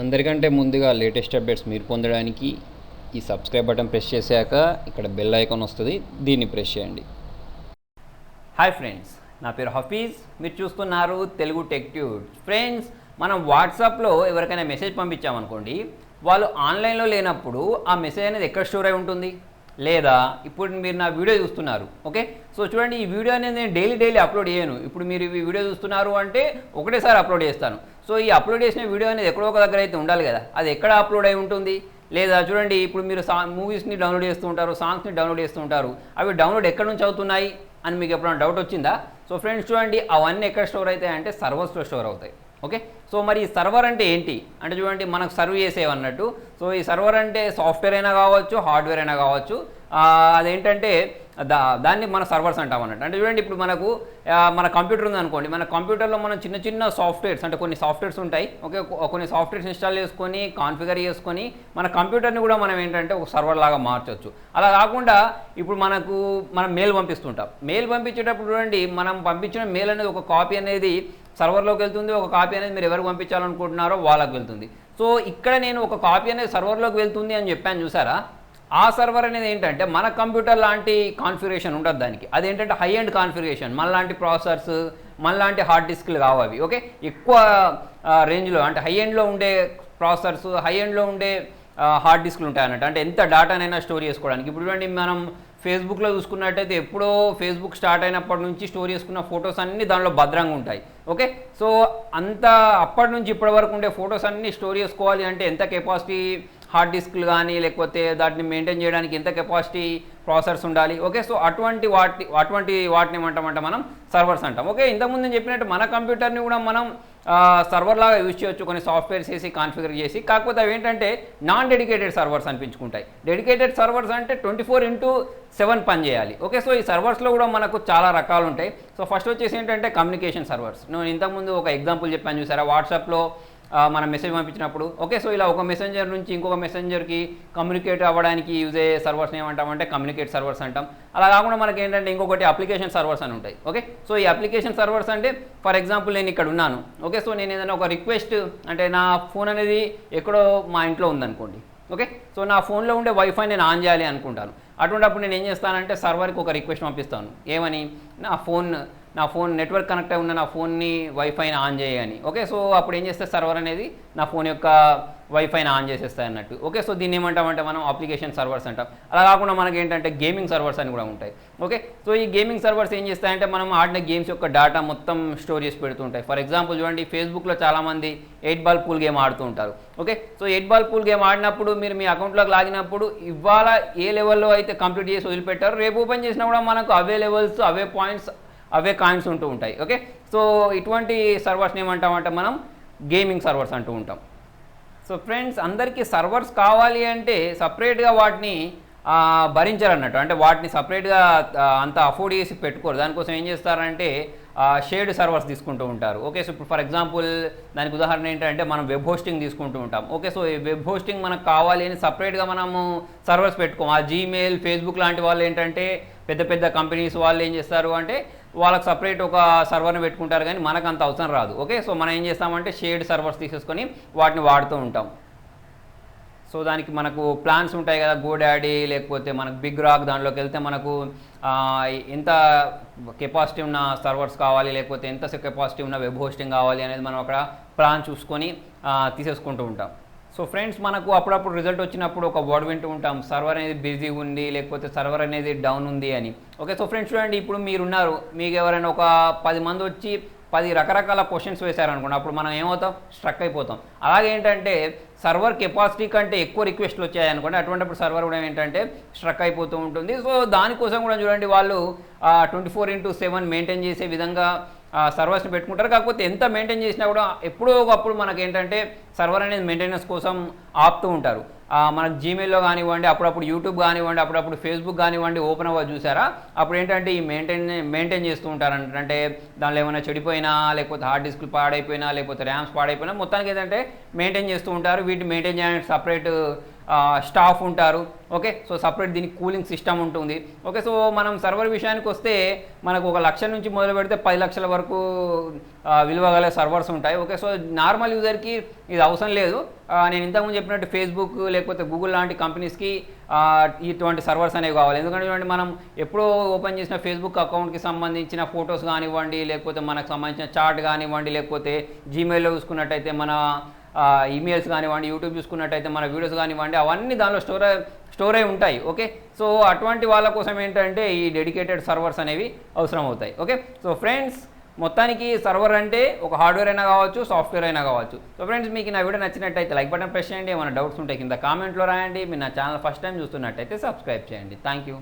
అందరికంటే ముందుగా latest updates మీరు పొందడానికి ఈ సబ్స్క్రైబ్ బటన్ ప్రెస్ చేశాక ఇక్కడ బెల్ ఐకాన్ వస్తుంది, దీన్ని ప్రెస్ చేయండి. హాయ్ ఫ్రెండ్స్, నా పేరు హఫీజ్, మీరు చూస్తున్నారు తెలుగు టెక్ ట్యూబ్స్. ఫ్రెండ్స్, మనం వాట్సాప్లో ఎవరికైనా మెసేజ్ పంపించామనుకోండి, వాళ్ళు ఆన్లైన్లో లేనప్పుడు ఆ మెసేజ్ అనేది ఎక్కడ స్టోర్ అయి ఉంటుంది? లేదా ఇప్పుడు మీరు నా వీడియో చూస్తున్నారు, ఓకే. సో చూడండి, ఈ వీడియో అనేది నేను డైలీ అప్లోడ్ చేయను. ఇప్పుడు మీరు ఈ వీడియో చూస్తున్నారు అంటే ఒకటేసారి అప్లోడ్ చేస్తాను. సో ఈ అప్లోడ్ చేసిన వీడియో అనేది ఎక్కడో ఒక దగ్గర అయితే ఉండాలి కదా, అది ఎక్కడ అప్లోడ్ అయి ఉంటుంది? లేదా చూడండి, ఇప్పుడు మీరు మూవీస్ని డౌన్లోడ్ చేస్తూ ఉంటారు, సాంగ్స్ని డౌన్లోడ్ చేస్తూ ఉంటారు, అవి డౌన్లోడ్ ఎక్కడి నుంచి అవుతున్నాయి అని మీకు ఎప్పుడైనా డౌట్ వచ్చిందా? సో ఫ్రెండ్స్ చూడండి, అవన్నీ ఎక్కడ స్టోర్ అవుతాయి అంటే సర్వర్స్లో స్టోర్ అవుతాయి, ఓకే. సో మరి ఈ సర్వర్ అంటే ఏంటి అంటే చూడండి, మనకు సర్వ్ చేసేవన్నట్టు. సో ఈ సర్వర్ అంటే సాఫ్ట్వేర్ అయినా కావచ్చు, హార్డ్వేర్ అయినా కావచ్చు. అదేంటంటే దాన్ని మన సర్వర్స్ అంటాం అన్నట్టు. అంటే చూడండి, ఇప్పుడు మనకు మన కంప్యూటర్ ఉందనుకోండి, మన కంప్యూటర్లో మనం చిన్న సాఫ్ట్వేర్స్ అంటే కొన్ని సాఫ్ట్వేర్స్ ఉంటాయి, ఓకే. కొన్ని సాఫ్ట్వేర్స్ ఇన్స్టాల్ చేసుకొని కాన్ఫిగర్ చేసుకొని మన కంప్యూటర్ని కూడా మనం ఏంటంటే ఒక సర్వర్ లాగా మార్చవచ్చు. అలా కాకుండా ఇప్పుడు మనం మెయిల్ పంపిస్తుంటాం. మెయిల్ పంపించేటప్పుడు చూడండి, మనం పంపించిన మెయిల్ అనేది ఒక కాపీ అనేది సర్వర్లోకి వెళ్తుంది, ఒక కాపీ అనేది మీరు ఎవరికి పంపించాలనుకుంటున్నారో వాళ్ళకి వెళ్తుంది. సో ఇక్కడ నేను ఒక కాపీ అనేది సర్వర్లోకి వెళ్తుంది అని చెప్పాను చూసారా, ఆ సర్వర్ అనేది ఏంటంటే మన కంప్యూటర్ లాంటి కాన్ఫిగరేషన్ ఉండదు దానికి. అదేంటంటే హై ఎండ్ కాన్ఫిగరేషన్, మనలాంటి ప్రాసెసర్స్, మనలాంటి హార్డ్ డిస్క్లు కావాలి, ఓకే. ఎక్కువ రేంజ్లో అంటే హై ఎండ్లో ఉండే ప్రాసెసర్స్, హై ఎండ్లో ఉండే హార్డ్ డిస్క్లు ఉంటాయి అన్నట్టు. అంటే ఎంత డేటానైనా స్టోర్ చేసుకోవడానికి. ఇప్పుడు చూడండి, మనం ఫేస్బుక్లో చూసుకున్నట్టయితే ఎప్పుడో ఫేస్బుక్ స్టార్ట్ అయినప్పటి నుంచి స్టోర్ చేసుకున్న ఫొటోస్ అన్నీ దానిలో భద్రంగా ఉంటాయి, ఓకే. సో అంత అప్పటి నుంచి ఇప్పటి వరకు ఉండే ఫొటోస్ అన్నీ స్టోర్ చేసుకోవాలి అంటే ఎంత కెపాసిటీ హార్డ్ డిస్క్లు కానీ, లేకపోతే దాటిని మెయింటైన్ చేయడానికి ఎంత కెపాసిటీ ప్రాసెసర్స్ ఉండాలి, ఓకే. సో అటువంటి వాటిని ఏమంటామంటే మనం సర్వర్స్ అంటాం, ఓకే. ఇంతకుముందు నేను చెప్పినట్టు మన కంప్యూటర్ని కూడా మనం సర్వర్ లాగా యూజ్ చేయొచ్చు, కొన్ని సాఫ్ట్వేర్స్ వేసి కాన్ఫిగర్ చేసి. కాకపోతే అవి ఏంటంటే నాన్ డెడికేటెడ్ సర్వర్స్ అనిపించుకుంటాయి. డెడికేటెడ్ సర్వర్స్ అంటే 24/7 పనిచేయాలి, ఓకే. సో ఈ సర్వర్స్లో కూడా మనకు చాలా రకాలు ఉంటాయి. సో ఫస్ట్ వచ్చేసి ఏంటంటే కమ్యూనికేషన్ సర్వర్స్. నేను ఇంతకుముందు ఒక ఎగ్జాంపుల్ చెప్పాను చూసారా, వాట్సాప్లో మనం మెసేజ్ పంపించినప్పుడు, ఓకే. సో ఇలా ఒక మెసెంజర్ నుంచి ఇంకొక మెసెంజర్కి కమ్యూనికేట్ అవ్వడానికి యూజ్ అయ్యే సర్వర్స్ని ఏమంటామంటే కమ్యూనికేట్ సర్వర్స్ అంటాం. అలా కాకుండా మనకి ఏంటంటే ఇంకొకటి అప్లికేషన్ సర్వర్స్ అని ఉంటాయి, ఓకే. సో ఈ అప్లికేషన్ సర్వర్స్ అంటే ఫర్ ఎగ్జాంపుల్ నేను ఇక్కడ ఉన్నాను, ఓకే. సో నేను ఏదైనా ఒక రిక్వెస్ట్ అంటే నా ఫోన్ అనేది ఎక్కడో మా ఇంట్లో ఉందనుకోండి, ఓకే. సో నా ఫోన్లో ఉండే వైఫై నేను ఆన్ చేయాలి అనుకుంటాను. అటువంటిప్పుడు నేను ఏం చేస్తానంటే సర్వర్కి ఒక రిక్వెస్ట్ పంపిస్తాను, ఏమని, నా ఫోన్ నెట్వర్క్ కనెక్ట్ అయి ఉన్న నా ఫోన్ని వైఫైని ఆన్ చేయని, ఓకే. సో అప్పుడు ఏం చేస్తే సర్వర్ అనేది నా ఫోన్ యొక్క వైఫైని ఆన్ చేసేస్తాయి అన్నట్టు, ఓకే. సో దీన్ని ఏమంటామంటే మనం అప్లికేషన్ సర్వర్స్ అంటాం. అలా కాకుండా మనకి ఏంటంటే గేమింగ్ సర్వర్స్ అని కూడా ఉంటాయి, ఓకే. సో ఈ గేమింగ్ సర్వర్స్ ఏం చేస్తాయంటే మనం ఆడిన గేమ్స్ యొక్క డేటా మొత్తం స్టోర్ చేసి పెడుతుంటాయి. ఫర్ ఎగ్జాంపుల్ చూడండి, ఫేస్బుక్లో చాలామంది 8 బాల్ పూల్ గేమ్ ఆడుతూ ఉంటారు, okay. So 8 ball pool game ఆడినప్పుడు మీరు మీ అకౌంట్లోకి లాగినప్పుడు ఇవాళ ఏ లెవెల్లో అయితే కంప్లీట్ చేసి వదిలిపెట్టారో రేపు ఓపెన్ చేసినా కూడా మనకు అవే లెవెల్స్, అవే పాయింట్స్, అవే కాయిన్స్ ఉంటూ ఉంటాయి, ఓకే. సో ఇటువంటి సర్వర్స్ని ఏమంటామంటే మనం గేమింగ్ సర్వర్స్ అంటూ ఉంటాం. సో ఫ్రెండ్స్, అందరికీ సర్వర్స్ కావాలి అంటే సపరేట్గా వాటిని భరించారన్నట్టు. అంటే వాటిని సపరేట్గా అంత అఫోర్డ్ చేసి పెట్టుకోరు. దానికోసం ఏం చేస్తారంటే షేర్డ్ సర్వర్స్ తీసుకుంటూ ఉంటారు, ఓకే. సో ఇప్పుడు ఫర్ ఎగ్జాంపుల్ దానికి ఉదాహరణ ఏంటంటే మనం వెబ్ హోస్టింగ్ తీసుకుంటూ ఉంటాం, ఓకే. సో ఈ వెబ్ హోస్టింగ్ మనకు కావాలి అని సపరేట్గా మనము సర్వర్స్ పెట్టుకోము. ఆ జీమెయిల్, ఫేస్బుక్ లాంటి వాళ్ళు ఏంటంటే పెద్ద కంపెనీస్ వాళ్ళు ఏం చేస్తారు అంటే వాళ్ళకి సపరేట్ ఒక సర్వర్ని పెట్టుకుంటారు, కానీ మనకు అంత అవసరం రాదు, ఓకే. సో మనం ఏం చేస్తామంటే షేర్డ్ సర్వర్స్ తీసేసుకొని వాటిని వాడుతూ ఉంటాం. సో దానికి మనకు ప్లాన్స్ ఉంటాయి కదా, గోడాడీ లేకపోతే మనకు బిగ్ రాక్, దాంట్లోకి వెళ్తే మనకు ఎంత కెపాసిటీ ఉన్న సర్వర్స్ కావాలి, లేకపోతే ఎంత కెపాసిటీ ఉన్న వెబ్ హోస్టింగ్ కావాలి అనేది మనం అక్కడ ప్లాన్ చూసుకొని తీసేసుకుంటూ ఉంటాం. సో ఫ్రెండ్స్, మనకు అప్పుడప్పుడు రిజల్ట్ వచ్చినప్పుడు ఒక వర్డ్ వింటూ ఉంటాం, సర్వర్ అనేది బిజీ ఉంది, లేకపోతే సర్వర్ అనేది డౌన్ ఉంది అని, ఓకే. సో ఫ్రెండ్స్ చూడండి, ఇప్పుడు మీరున్నారు, మీకు ఎవరైనా ఒక 10 మంది వచ్చి 10 రకరకాల క్వశ్చన్స్ వేశారనుకోండి, అప్పుడు మనం ఏమవుతాం, స్ట్రక్ అయిపోతాం. అలాగే ఏంటంటే సర్వర్ కెపాసిటీ కంటే ఎక్కువ రిక్వెస్ట్లు వచ్చాయనుకోండి, అటువంటిప్పుడు సర్వర్ కూడా ఏంటంటే స్ట్రక్ అయిపోతూ ఉంటుంది. సో దానికోసం కూడా చూడండి, వాళ్ళు 24/7 మెయింటైన్ చేసే విధంగా సర్వర్స్ని పెట్టుకుంటారు. కాకపోతే ఎంత మెయింటైన్ చేసినా కూడా ఎప్పుడో ఒకప్పుడు మనకి ఏంటంటే సర్వర్ అనేది మెయింటెనెన్స్ కోసం ఆపుతూ ఉంటారు. మన జీమెయిల్లో కానివ్వండి, అప్పుడప్పుడు యూట్యూబ్ కానివ్వండి, అప్పుడప్పుడు ఫేస్బుక్ కానివ్వండి ఓపెన్ అవ్వ చూసారా, అప్పుడు ఏంటంటే ఈ మెయింటైన్ చేస్తూ ఉంటారు. అంటే దానిలో ఏమైనా చెడిపోయినా, లేకపోతే హార్డ్ డిస్క్లు పాడైపోయినా, లేకపోతే ర్యామ్స్ పాడైపోయినా, మొత్తానికి ఏంటంటే మెయింటైన్ చేస్తూ ఉంటారు. వీటిని మెయింటైన్ చేయడానికి సపరేట్ స్టాఫ్ ఉంటారు. ఓకే, సో సపరేట్ దీనికి కూలింగ్ సిస్టమ్ ఉంటుంది. ఓకే, సో మనం సర్వర్ విషయానికి వస్తే మనకు 1 లక్ష నుంచి మొదలు పెడితే 10 లక్షల వరకు విలువ గల సర్వర్స్ ఉంటాయి. ఓకే, సో నార్మల్ యూజర్కి ఇది అవసరం లేదు. నేను ఇంతకుముందు చెప్పినట్టు ఫేస్బుక్ లేకపోతే గూగుల్ లాంటి కంపెనీస్కి ఇటువంటి సర్వర్స్ అనేవి కావాలి. ఎందుకంటే చూడండి, మనం ఎప్పుడో ఓపెన్ చేసిన ఫేస్బుక్ అకౌంట్కి సంబంధించిన ఫొటోస్ కానివ్వండి, లేకపోతే మనకు సంబంధించిన చాట్ కానివ్వండి, లేకపోతే జీమెయిల్లో చూసుకున్నట్టయితే మన ఈమెయిల్స్ కానివ్వండి, యూట్యూబ్ చూసుకున్నట్టయితే మన వీడియోస్ కానివ్వండి, అవన్నీ దానిలో స్టోర్ అయి ఉంటాయి. ఓకే, సో అటువంటి వాళ్ళ కోసం ఏంటంటే ఈ డెడికేటెడ్ సర్వర్స్ అనేవి అవసరం అవుతాయి. ఓకే, సో ఫ్రెండ్స్, మొత్తానికి సర్వర్ అంటే ఒక హార్డ్వేర్ అయినా కావచ్చు, సాఫ్ట్వేర్ అయినా కావచ్చు. సో ఫ్రెండ్స్, మీకు నా వీడియో నచ్చినట్టయితే లైక్ బటన్ ప్రెస్ చేయండి. ఏమైనా డౌట్స్ ఉంటే కింద కామెంట్లో రాయండి. మీరు నా ఛానల్ ఫస్ట్ టైం చూస్తున్నట్టయితే సబ్స్క్రైబ్ చేయండి. Thank you.